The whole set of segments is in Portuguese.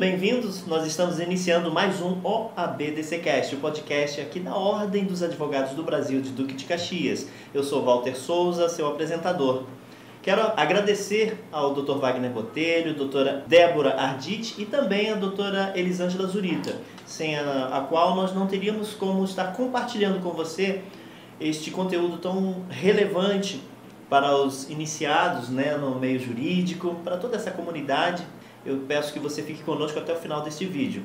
bem-vindos. Nós estamos iniciando mais um OABDCcast, o podcast aqui da Ordem dos Advogados do Brasil de Duque de Caxias. Eu sou Walter Souza, seu apresentador. Quero agradecer ao Dr. Wagner Botelho, doutora Débora Arditi e também a doutora Elisângela Zurita, sem a qual nós não teríamos como estar compartilhando com você este conteúdo tão relevante para os iniciados, no meio jurídico, para toda essa comunidade. Eu peço que você fique conosco até o final deste vídeo.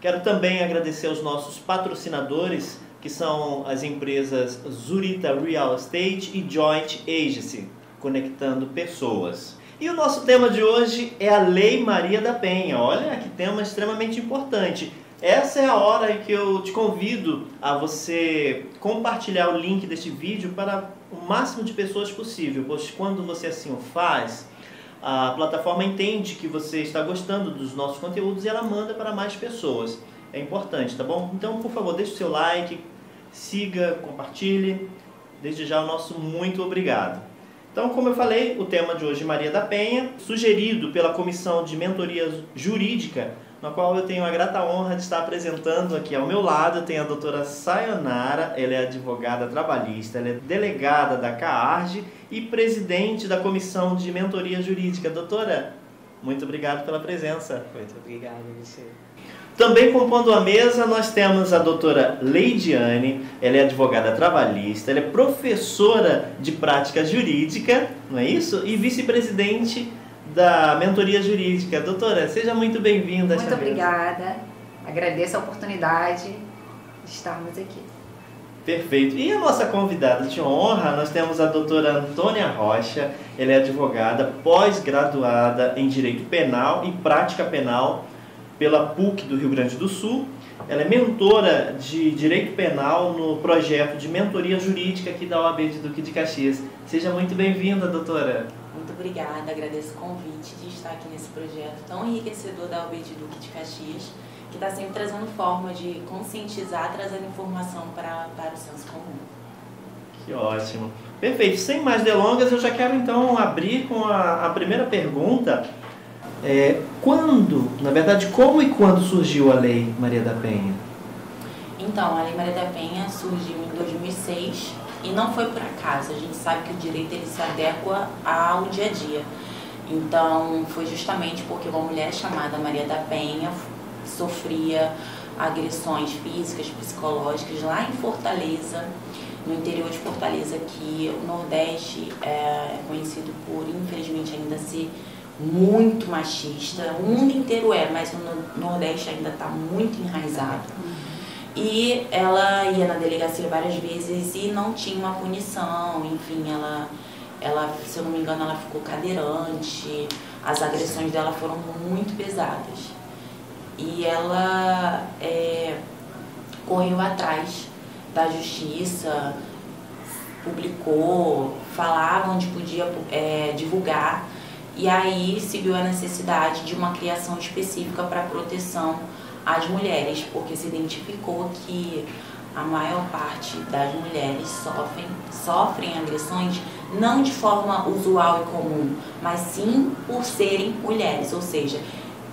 Quero também agradecer aos nossos patrocinadores, que são as empresas Zurita Real Estate e Joint Agency, conectando pessoas. E o nosso tema de hoje é a Lei Maria da Penha. Olha que tema extremamente importante. Essa é a hora em que eu te convido a você compartilhar o link deste vídeo para o máximo de pessoas possível, pois quando você assim o faz, a plataforma entende que você está gostando dos nossos conteúdos e ela manda para mais pessoas. É importante, tá bom? Então, por favor, deixe o seu like, siga, compartilhe. Desde já o nosso muito obrigado. Então, como eu falei, o tema de hoje é Maria da Penha, sugerido pela Comissão de Mentoria Jurídica, na qual eu tenho a grata honra de estar apresentando aqui ao meu lado. Eu tenho a doutora Sayonara, ela é advogada trabalhista, ela é delegada da CAARJ e presidente da Comissão de Mentoria Jurídica. Doutora, muito obrigado pela presença. Muito obrigado a você. Também compondo a mesa nós temos a doutora Leidiane, ela é advogada trabalhista, ela é professora de prática jurídica, não é isso? E vice-presidente da Mentoria Jurídica. Doutora, seja muito bem-vinda. Muito obrigada, agradeço a oportunidade de estarmos aqui. Perfeito. E a nossa convidada de honra, nós temos a doutora Antônia Rocha, ela é advogada pós-graduada em Direito Penal e Prática Penal pela PUC do Rio Grande do Sul. Ela é mentora de Direito Penal no projeto de Mentoria Jurídica aqui da OAB de Duque de Caxias. Seja muito bem-vinda, doutora. Muito obrigada, agradeço o convite de estar aqui nesse projeto tão enriquecedor da OAB de Duque de Caxias, que está sempre trazendo forma de conscientizar, trazendo informação para o senso comum. Que ótimo. Perfeito. Sem mais delongas, eu já quero então abrir com a primeira pergunta. Quando, na verdade, como e quando surgiu a Lei Maria da Penha? Então, a Lei Maria da Penha surgiu em 2006 e não foi por acaso. A gente sabe que o direito ele se adequa ao dia a dia. Então, foi justamente porque uma mulher chamada Maria da Penha sofria agressões físicas, psicológicas lá em Fortaleza, no interior de Fortaleza, que o Nordeste é conhecido por, infelizmente, ainda ser muito machista. O mundo inteiro mas o Nordeste ainda está muito enraizado. E ela ia na delegacia várias vezes e não tinha uma punição. Enfim, ela, se eu não me engano, ela ficou cadeirante. As agressões dela foram muito pesadas. E ela correu atrás da justiça, publicou, falava onde podia divulgar. E aí se viu a necessidade de uma criação específica para proteção às mulheres, porque se identificou que a maior parte das mulheres sofrem agressões não de forma usual e comum, mas sim por serem mulheres, ou seja,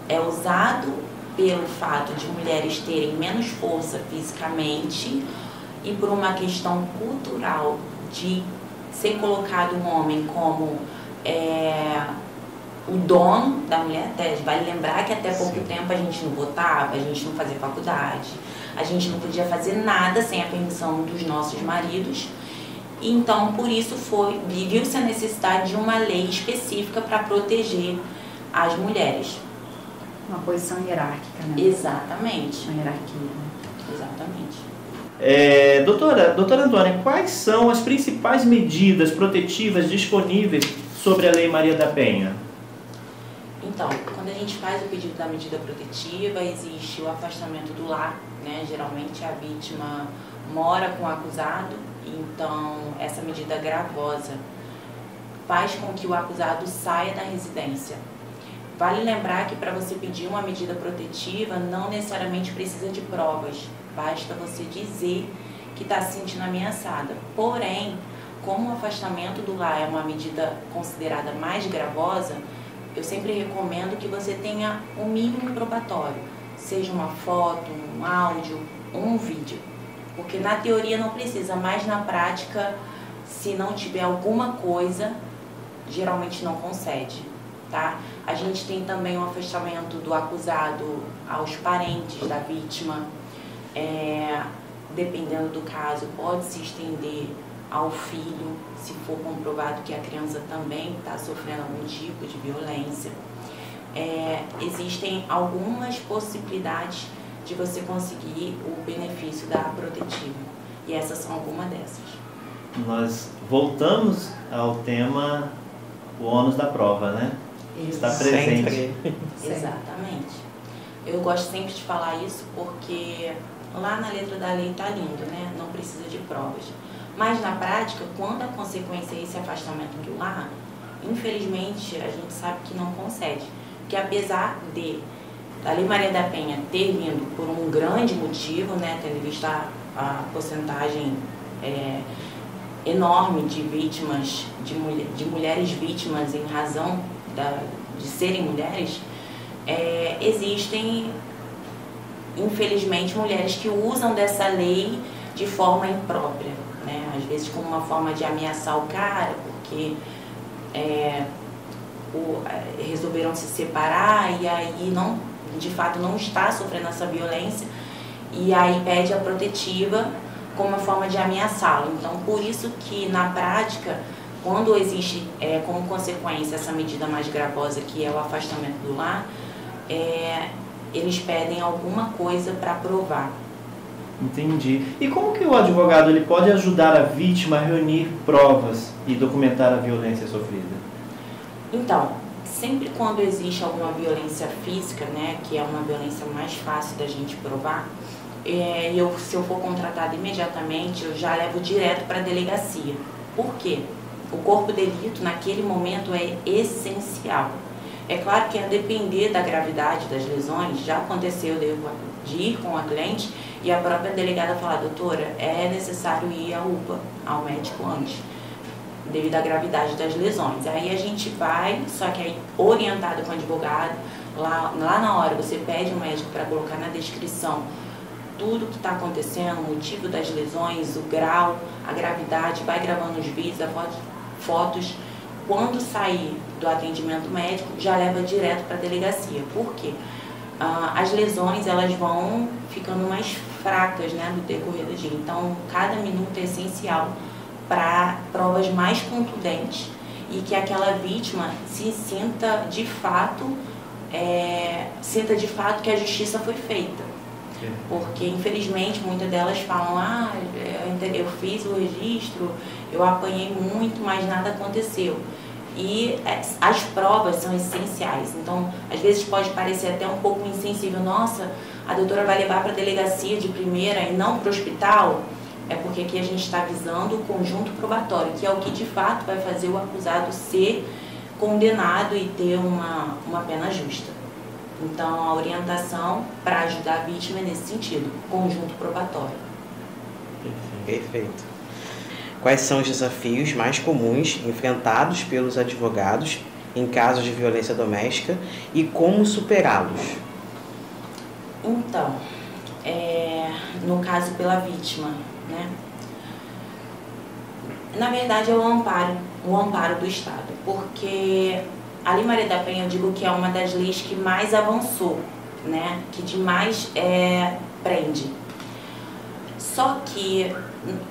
é usado pelo fato de mulheres terem menos força fisicamente e por uma questão cultural de ser colocado um homem como o dono da mulher. Até vale lembrar que até pouco tempo a gente não votava, a gente não fazia faculdade, a gente não podia fazer nada sem a permissão dos nossos maridos. Então, por isso viu-se a necessidade de uma lei específica para proteger as mulheres. Uma posição hierárquica, né? Exatamente. Uma hierarquia, né? Exatamente. Doutora Antônia, quais são as principais medidas protetivas disponíveis sobre a Lei Maria da Penha? Então, quando a gente faz o pedido da medida protetiva, existe o afastamento do lar, né? Geralmente a vítima mora com o acusado, então essa medida gravosa faz com que o acusado saia da residência. Vale lembrar que para você pedir uma medida protetiva não necessariamente precisa de provas, basta você dizer que está se sentindo ameaçada. Porém, como o afastamento do lar é uma medida considerada mais gravosa, eu sempre recomendo que você tenha o mínimo probatório, seja uma foto, um áudio ou um vídeo. Porque na teoria não precisa, mas na prática, se não tiver alguma coisa, geralmente não concede, tá? A gente tem também o afastamento do acusado aos parentes da vítima. Dependendo do caso, pode se estender ao filho, se for comprovado que a criança também está sofrendo algum tipo de violência. Existem algumas possibilidades de você conseguir o benefício da protetiva, e essas são algumas dessas. Nós voltamos ao tema, o ônus da prova, né? Está presente. Sempre. Exatamente. Eu gosto sempre de falar isso porque lá na letra da lei está lindo, né? Não precisa de provas. Mas na prática, quando a consequência é esse afastamento do lar, infelizmente a gente sabe que não concede. Porque apesar de a Lei Maria da Penha ter vindo por um grande motivo, né? Tendo em vista a porcentagem enorme de vítimas, de mulheres vítimas em razão de serem mulheres, existem, infelizmente, mulheres que usam dessa lei de forma imprópria, né? Às vezes como uma forma de ameaçar o cara, porque resolveram se separar e aí não, de fato não está sofrendo essa violência, e aí pede a protetiva como uma forma de ameaçá-lo. Então, por isso que na prática, quando existe como consequência essa medida mais gravosa, que é o afastamento do lar, eles pedem alguma coisa para provar. Entendi. E como que o advogado ele pode ajudar a vítima a reunir provas e documentar a violência sofrida? Então, sempre quando existe alguma violência física, né, que é uma violência mais fácil da gente provar, se eu for contratada imediatamente, eu já levo direto para a delegacia. Por quê? O corpo de delito, naquele momento, é essencial. É claro que, a depender da gravidade das lesões, já aconteceu de ir com a cliente e a própria delegada falar: doutora, é necessário ir à UPA, ao médico antes, devido à gravidade das lesões. Aí a gente vai, só que aí orientado com o advogado, lá na hora você pede ao médico para colocar na descrição tudo o que está acontecendo, o motivo das lesões, o grau, a gravidade, vai gravando os vídeos, fotos. Quando sair do atendimento médico, já leva direto para a delegacia. Por quê? As lesões, elas vão ficando mais fracas, né, no decorrer do dia. Então, cada minuto é essencial para provas mais contundentes e que aquela vítima se sinta de fato que a justiça foi feita. Porque, infelizmente, muitas delas falam: eu fiz o registro, eu apanhei muito, mas nada aconteceu. E as provas são essenciais. Então, às vezes pode parecer até um pouco insensível: nossa, a doutora vai levar para a delegacia de primeira e não para o hospital. É porque aqui a gente está visando o conjunto probatório, que é o que de fato vai fazer o acusado ser condenado e ter uma pena justa. Então, a orientação para ajudar a vítima é nesse sentido, conjunto probatório. Perfeito. Quais são os desafios mais comuns enfrentados pelos advogados em casos de violência doméstica e como superá-los? Então, no caso pela vítima, né? Na verdade é o amparo do Estado, porque a Lei Maria da Penha, eu digo que é uma das leis que mais avançou, né? Que demais prende. Só que,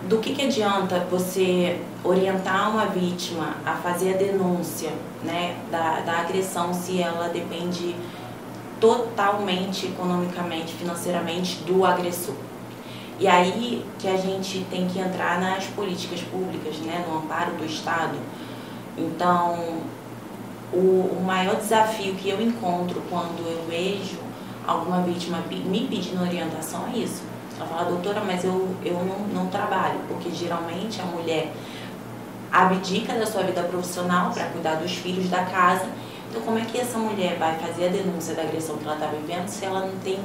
do que adianta você orientar uma vítima a fazer a denúncia, né, da agressão, se ela depende totalmente, economicamente, financeiramente, do agressor? E aí que a gente tem que entrar nas políticas públicas, né, no amparo do Estado. Então, o maior desafio que eu encontro quando eu vejo alguma vítima me pedindo orientação é isso. Ela fala: doutora, mas eu não trabalho, porque geralmente a mulher abdica da sua vida profissional para cuidar dos filhos, da casa. Então, como é que essa mulher vai fazer a denúncia da agressão que ela está vivendo se ela não tem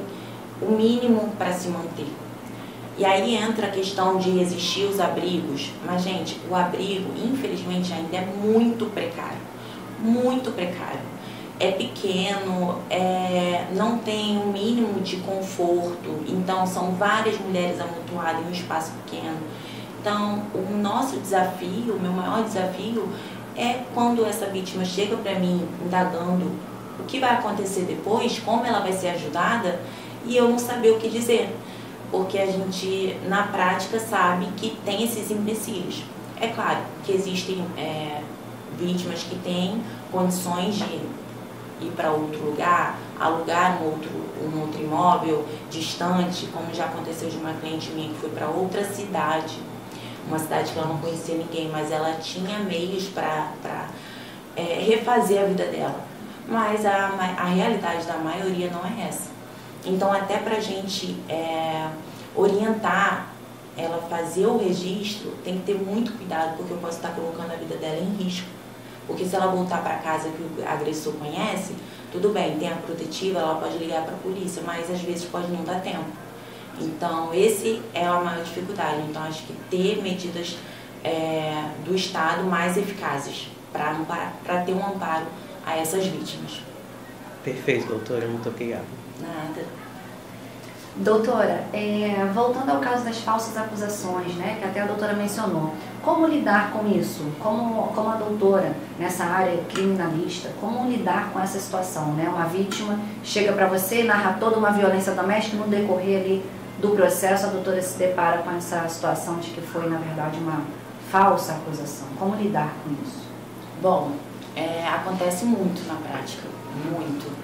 o mínimo para se manter? E aí entra a questão de existir os abrigos. Mas, gente, o abrigo, infelizmente, ainda é muito precário. Muito precário. é pequeno, não tem um mínimo de conforto, então são várias mulheres amontoadas em um espaço pequeno. Então, o nosso desafio, o meu maior desafio é quando essa vítima chega para mim indagando o que vai acontecer depois, como ela vai ser ajudada, e eu não saber o que dizer, porque a gente na prática sabe que tem esses empecilhos. É claro que existem vítimas que têm condições de ir para outro lugar, alugar um outro imóvel distante, como já aconteceu de uma cliente minha que foi para outra cidade, uma cidade que ela não conhecia ninguém, mas ela tinha meios para refazer a vida dela. Mas a realidade da maioria não é essa. Então, até para a gente orientar ela a fazer o registro, tem que ter muito cuidado, porque eu posso estar colocando a vida dela em risco. Porque se ela voltar para casa que o agressor conhece, tudo bem, tem a protetiva, ela pode ligar para a polícia, mas às vezes pode não dar tempo. Então, esse é a maior dificuldade. Então, acho que ter medidas do Estado mais eficazes para ter um amparo a essas vítimas. Perfeito, doutora. Muito obrigado. Nada. Doutora, voltando ao caso das falsas acusações, né, que até a doutora mencionou, como lidar com isso? Como a doutora, nessa área criminalista, como lidar com essa situação, né? Uma vítima chega para você, narra toda uma violência doméstica, no decorrer ali do processo, a doutora se depara com essa situação de que foi, na verdade, uma falsa acusação. Como lidar com isso? Bom, acontece muito na prática, muito.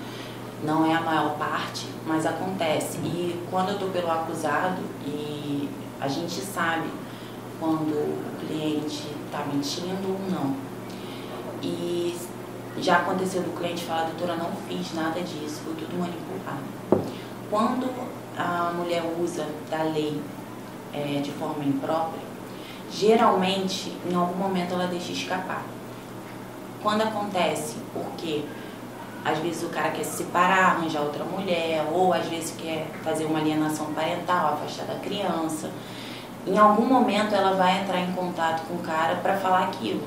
Não é a maior parte, mas acontece. E quando eu estou pelo acusado, e a gente sabe quando o cliente está mentindo ou não. E já aconteceu do cliente falar, doutora, não fiz nada disso, foi tudo manipulado. Quando a mulher usa da lei de forma imprópria, geralmente, em algum momento, ela deixa escapar. Quando acontece, porque às vezes o cara quer se separar, arranjar outra mulher, ou às vezes quer fazer uma alienação parental, afastar da criança. Em algum momento ela vai entrar em contato com o cara para falar aquilo.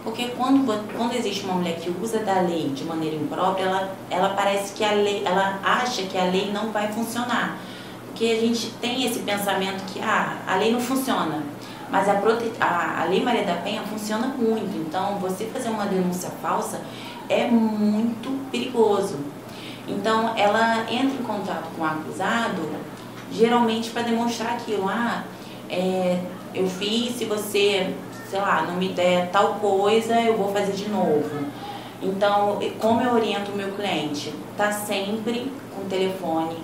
Porque quando existe uma mulher que usa da lei de maneira imprópria, ela parece que a lei, ela acha que a lei não vai funcionar. Porque a gente tem esse pensamento que a lei não funciona. Mas a Lei Maria da Penha funciona muito. Então, você fazer uma denúncia falsa é muito perigoso. Então, ela entra em contato com o acusado, geralmente para demonstrar aquilo. Eu fiz, se você, sei lá, não me der tal coisa, eu vou fazer de novo. Então, como eu oriento o meu cliente? Tá sempre com o telefone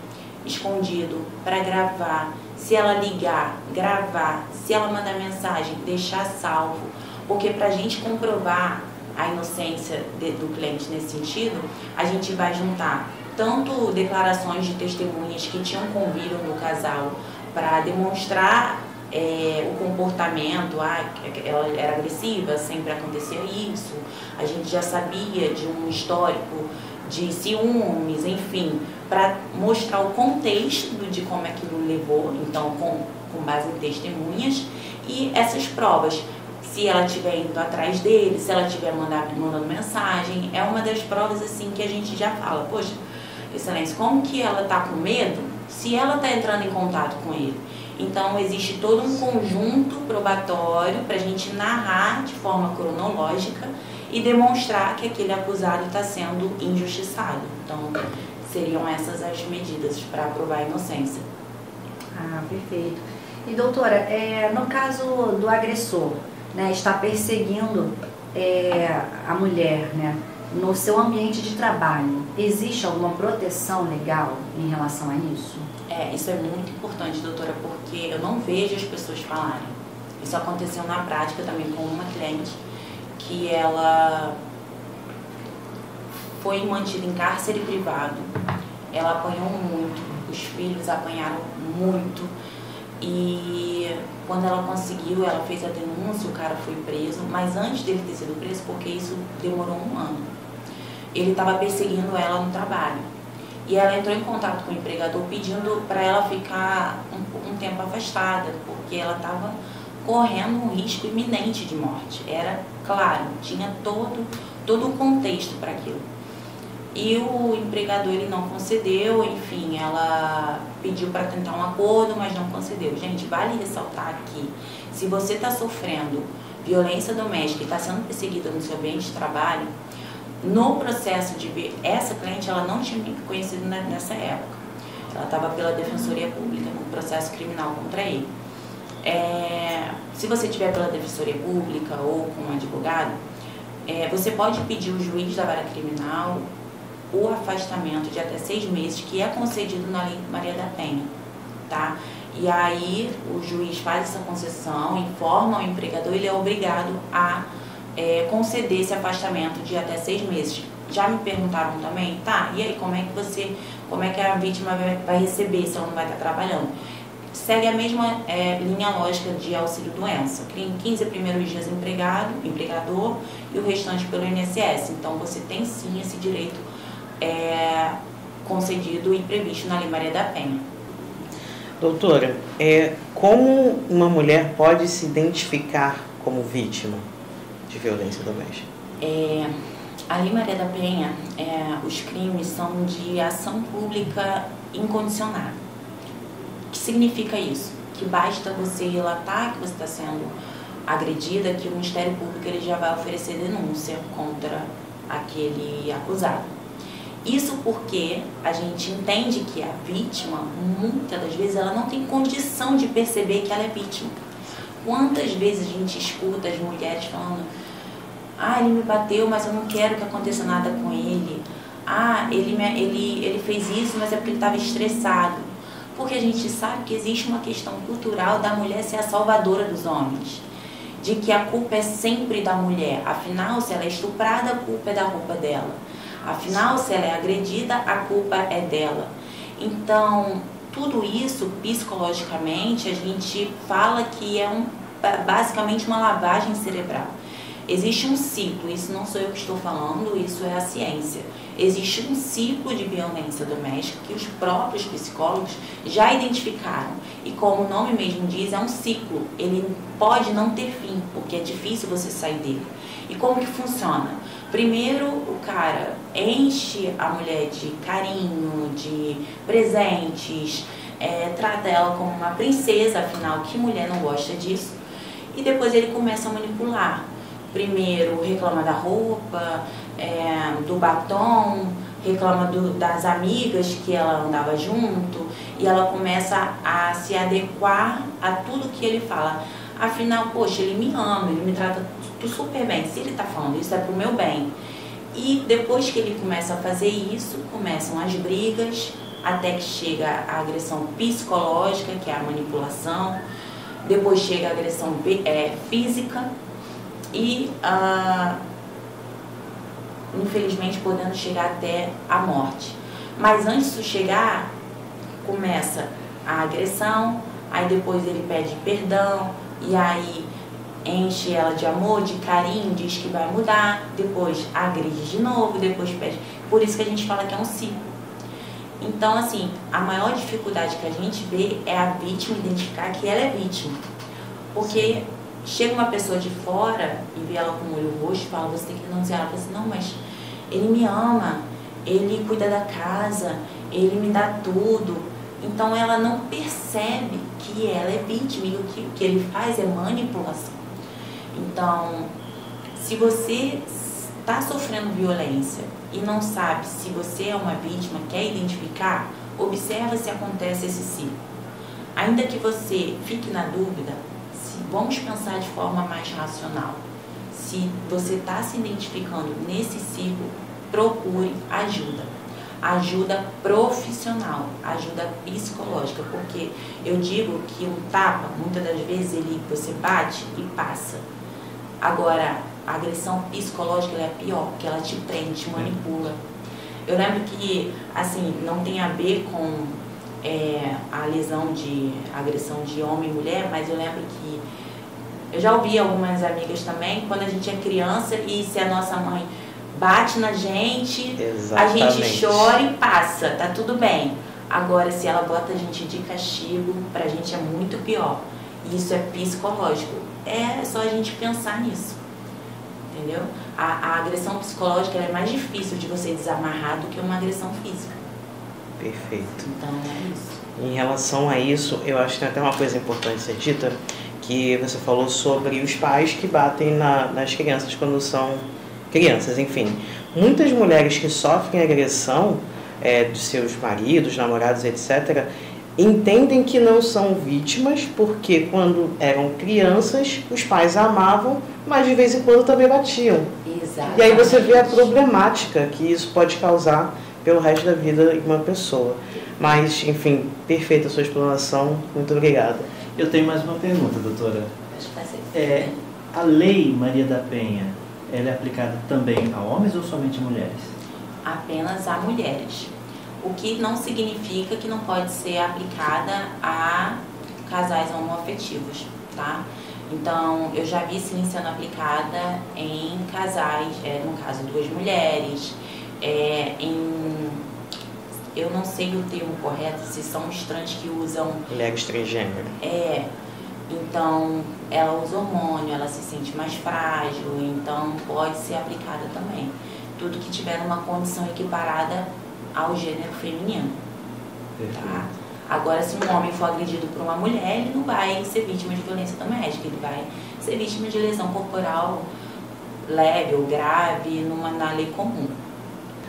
escondido para gravar. Se ela ligar, gravar. Se ela mandar mensagem, deixar salvo. Porque para a gente comprovar a inocência do cliente nesse sentido, a gente vai juntar tanto declarações de testemunhas que tinham convívio no casal para demonstrar o comportamento, ela era agressiva, sempre acontecia isso, a gente já sabia de um histórico de ciúmes, enfim, para mostrar o contexto de como aquilo levou, então com base em testemunhas e essas provas. Se ela estiver indo atrás dele, se ela estiver mandando mensagem, é uma das provas assim que a gente já fala, poxa, excelência, como que ela está com medo se ela está entrando em contato com ele? Então, existe todo um conjunto probatório para a gente narrar de forma cronológica e demonstrar que aquele acusado está sendo injustiçado. Então, seriam essas as medidas para provar a inocência. Perfeito. E, doutora, no caso do agressor, né, está perseguindo a mulher, né, no seu ambiente de trabalho, existe alguma proteção legal em relação a isso? Isso é muito importante, doutora, porque eu não vejo as pessoas falarem. Isso aconteceu na prática também com uma cliente, que ela foi mantida em cárcere privado. Ela apanhou muito, os filhos apanharam muito. E quando ela conseguiu, ela fez a denúncia, o cara foi preso, mas antes dele ter sido preso, porque isso demorou 1 ano, ele estava perseguindo ela no trabalho. E ela entrou em contato com o empregador pedindo para ela ficar um tempo afastada, porque ela estava correndo um risco iminente de morte. Era claro, tinha todo o contexto para aquilo. e o empregador ele não concedeu, enfim, ela pediu para tentar um acordo, mas não concedeu. Gente, vale ressaltar que se você está sofrendo violência doméstica e está sendo perseguida no seu ambiente de trabalho, no processo de ver essa cliente, ela não tinha me conhecido nessa época. Ela estava pela Defensoria Pública, no processo criminal contra ele. Se você estiver pela Defensoria Pública ou com um advogado, você pode pedir ao juiz da vara criminal o afastamento de até 6 meses, que é concedido na Lei Maria da Penha, tá? E aí o juiz faz essa concessão, informa o empregador, ele é obrigado a conceder esse afastamento de até 6 meses. Já me perguntaram também, tá, e aí como é que a vítima vai receber se ela não vai estar trabalhando? Segue a mesma linha lógica de auxílio-doença, 15 primeiros dias empregador e o restante pelo INSS. Então você tem sim esse direito concedido e previsto na Lei Maria da Penha. Doutora, como uma mulher pode se identificar como vítima de violência doméstica? A Lei Maria da Penha, os crimes são de ação pública incondicionada. O que significa isso? Que basta você relatar que você está sendo agredida, que o Ministério Público ele já vai oferecer denúncia contra aquele acusado. Isso porque a gente entende que a vítima, muitas das vezes, ela não tem condição de perceber que ela é vítima. Quantas vezes a gente escuta as mulheres falando: ah, ele me bateu, mas eu não quero que aconteça nada com ele. Ah, ele fez isso, mas é porque ele estava estressado. Porque a gente sabe que existe uma questão cultural da mulher ser a salvadora dos homens. De que a culpa é sempre da mulher. Afinal, se ela é estuprada, a culpa é da roupa dela. Afinal, se ela é agredida, a culpa é dela. Então, tudo isso, psicologicamente, a gente fala que é basicamente uma lavagem cerebral. Existe um ciclo, isso não sou eu que estou falando, isso é a ciência. Existe um ciclo de violência doméstica que os próprios psicólogos já identificaram. E como o nome mesmo diz, é um ciclo. Ele pode não ter fim, porque é difícil você sair dele. E como que funciona? Primeiro, o cara enche a mulher de carinho, de presentes, trata ela como uma princesa, afinal, que mulher não gosta disso? E depois ele começa a manipular. Primeiro reclama da roupa, do batom, reclama das amigas que ela andava junto, e ela começa a se adequar a tudo que ele fala. Afinal, poxa, ele me ama, ele me trata super bem. Se ele está falando isso, é pro meu bem. E depois que ele começa a fazer isso, começam as brigas, até que chega a agressão psicológica, que é a manipulação. Depois chega a agressão física e, infelizmente, podendo chegar até a morte. Mas antes de chegar, começa a agressão, aí depois ele pede perdão, e aí enche ela de amor, de carinho, diz que vai mudar, depois agride de novo, depois pede. Por isso que a gente fala que é um ciclo. Então, assim, a maior dificuldade que a gente vê é a vítima identificar que ela é vítima. Porque chega uma pessoa de fora e vê ela com o olho roxo e fala: você tem que denunciar. Ela fala assim: não, mas ele me ama, ele cuida da casa, ele me dá tudo. Então ela não percebe que ela é vítima e o que ele faz é manipulação. Então, se você está sofrendo violência e não sabe se você é uma vítima, quer identificar, observa se acontece esse ciclo. Ainda que você fique na dúvida, vamos pensar de forma mais racional. Se você está se identificando nesse ciclo, procure ajuda. Ajuda profissional, ajuda psicológica, porque eu digo que um tapa, muitas das vezes você bate e passa. Agora, a agressão psicológica ela é pior, porque ela te prende, te manipula. Eu lembro que, assim, não tem a ver com a lesão de agressão de homem e mulher, mas eu lembro que eu já ouvi algumas amigas também, quando a gente é criança e se a nossa mãe bate na gente, exatamente, a gente chora e passa, tá tudo bem. Agora, se ela bota a gente de castigo, pra gente é muito pior. E isso é psicológico. É só a gente pensar nisso. entendeu? A agressão psicológica ela é mais difícil de você desamarrar do que uma agressão física. Perfeito. Então é isso. Em relação a isso, eu acho que tem até uma coisa importante ser dita, que você falou sobre os pais que batem nas crianças quando são crianças, enfim. Muitas mulheres que sofrem agressão de seus maridos, namorados, etc., entendem que não são vítimas porque quando eram crianças os pais amavam, mas de vez em quando também batiam. Exatamente. E aí você vê a problemática que isso pode causar pelo resto da vida em uma pessoa. Mas, enfim, perfeita a sua explanação. Muito obrigada. Eu tenho mais uma pergunta, doutora. Acho que tá certo. A Lei Maria da Penha, ela é aplicada também a homens ou somente a mulheres? Apenas a mulheres. O que não significa que não pode ser aplicada a casais homoafetivos, tá? Então, eu já vi sim sendo aplicada em casais, no caso, 2 mulheres, eu não sei o termo correto, se são os trans que usam... Mulheres transgênero. Então, ela usa hormônio, ela se sente mais frágil, então pode ser aplicada também. Tudo que tiver uma condição equiparada ao gênero feminino. Tá? Agora, se um homem for agredido por uma mulher, ele não vai ser vítima de violência doméstica, ele vai ser vítima de lesão corporal leve ou grave na lei comum.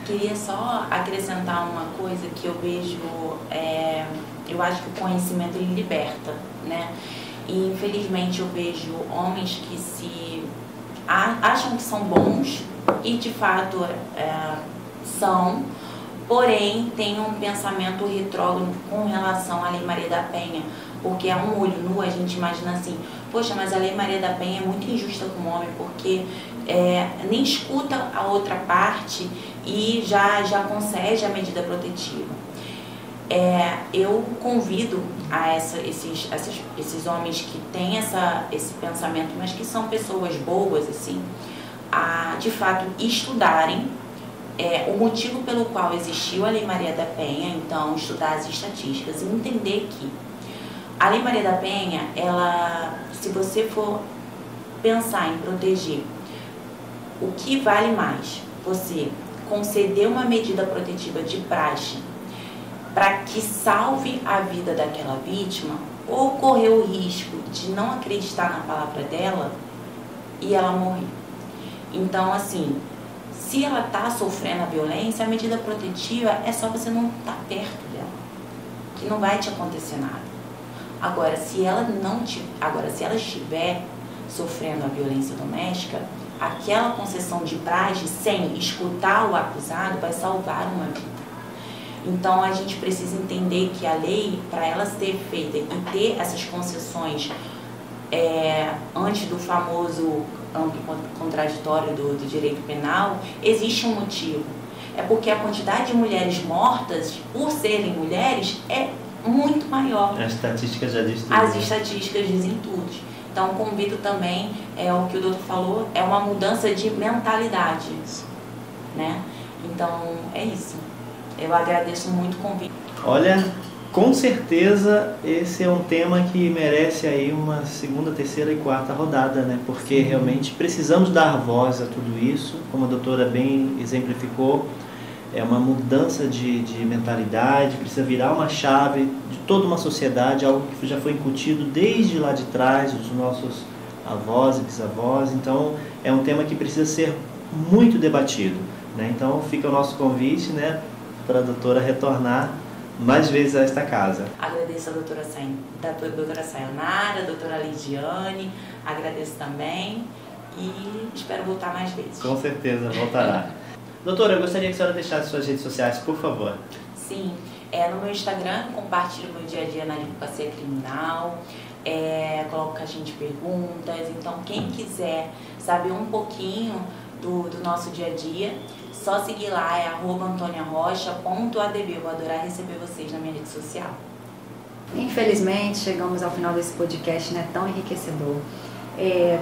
Queria só acrescentar uma coisa que eu vejo, eu acho que o conhecimento ele liberta, né? E infelizmente eu vejo homens que se acham que são bons e de fato são, porém tem um pensamento retrógrado com relação à Lei Maria da Penha, porque a um olho nu a gente imagina assim, poxa, mas a Lei Maria da Penha é muito injusta com o homem, porque nem escuta a outra parte e já concede a medida protetiva. Eu convido a esses homens que têm esse pensamento, mas que são pessoas boas, assim, a de fato estudarem o motivo pelo qual existiu a Lei Maria da Penha, então estudar as estatísticas e entender que a Lei Maria da Penha, se você for pensar em proteger, o que vale mais? Você conceder uma medida protetiva de praxe para que salve a vida daquela vítima ou correr o risco de não acreditar na palavra dela e ela morrer. Então, assim, se ela está sofrendo a violência, a medida protetiva é só você não estar perto dela, que não vai te acontecer nada. Agora, se ela estiver sofrendo a violência doméstica, aquela concessão de praxe sem escutar o acusado vai salvar uma vida. Então, a gente precisa entender que a lei, para ela ser feita e ter essas concessões antes do famoso amplo contraditório do direito penal, existe um motivo. É porque a quantidade de mulheres mortas, por serem mulheres, é muito maior. As estatísticas já dizem tudo. As estatísticas dizem tudo. Então, convido também, o que o doutor falou, é uma mudança de mentalidade, né? Então, é isso. Eu agradeço muito o convite. Olha, com certeza esse é um tema que merece aí uma segunda, terceira e quarta rodada, né? Porque realmente precisamos dar voz a tudo isso, como a doutora bem exemplificou, é uma mudança de mentalidade, precisa virar uma chave de toda uma sociedade, algo que já foi incutido desde lá de trás, dos nossos avós e bisavós. Então, é um tema que precisa ser muito debatido, né? Então, fica o nosso convite, né, para a doutora retornar mais vezes a esta casa. Agradeço a doutora Sayonara, a doutora Lidiane, agradeço também e espero voltar mais vezes. Com certeza, voltará. Doutora, eu gostaria que a senhora deixasse suas redes sociais, por favor. Sim, no meu Instagram compartilho meu dia a dia na advocacia criminal, coloco caixinha de perguntas, então quem quiser saber um pouquinho do nosso dia a dia, só seguir lá, @antoniarocha.adv. Eu vou adorar receber vocês na minha rede social. Infelizmente, chegamos ao final desse podcast, né, tão enriquecedor.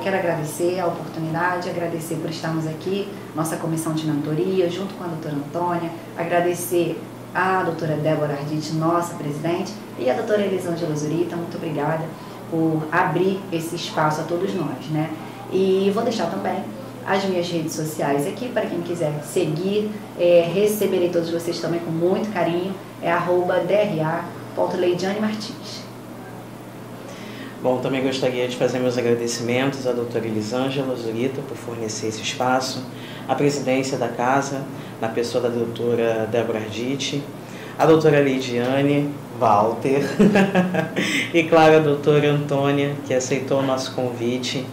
Quero agradecer a oportunidade, agradecer por estarmos aqui, nossa comissão de mentoria, junto com a doutora Antônia, agradecer a doutora Débora Arditi, nossa presidente, e a doutora Elisângela Zurita. Muito obrigada por abrir esse espaço a todos nós, né? E vou deixar também as minhas redes sociais aqui, para quem quiser seguir, receberei todos vocês também com muito carinho, é @dra.leidiane_martins. Bom, também gostaria de fazer meus agradecimentos à doutora Elisângela Zurita por fornecer esse espaço, à presidência da casa, na pessoa da doutora Débora Arditi, a doutora Leidiane, Walter e, claro, a doutora Antônia, que aceitou o nosso convite.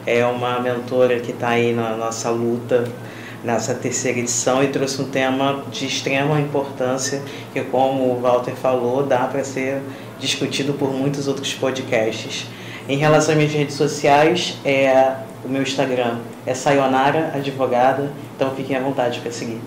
É uma mentora que está aí na nossa luta, nessa terceira edição, e trouxe um tema de extrema importância, que, como o Walter falou, dá para ser discutido por muitos outros podcasts. Em relação às minhas redes sociais, o meu Instagram é Sayonara Advogada, então fiquem à vontade para seguir.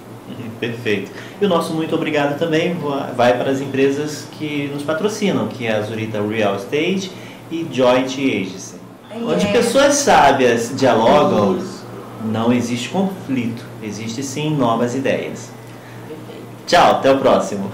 Perfeito. E o nosso muito obrigado também vai para as empresas que nos patrocinam, que é a Zurita Real Estate e Joint Agency. Onde pessoas sábias dialogam, não existe conflito, existe sim novas ideias. Tchau, até o próximo.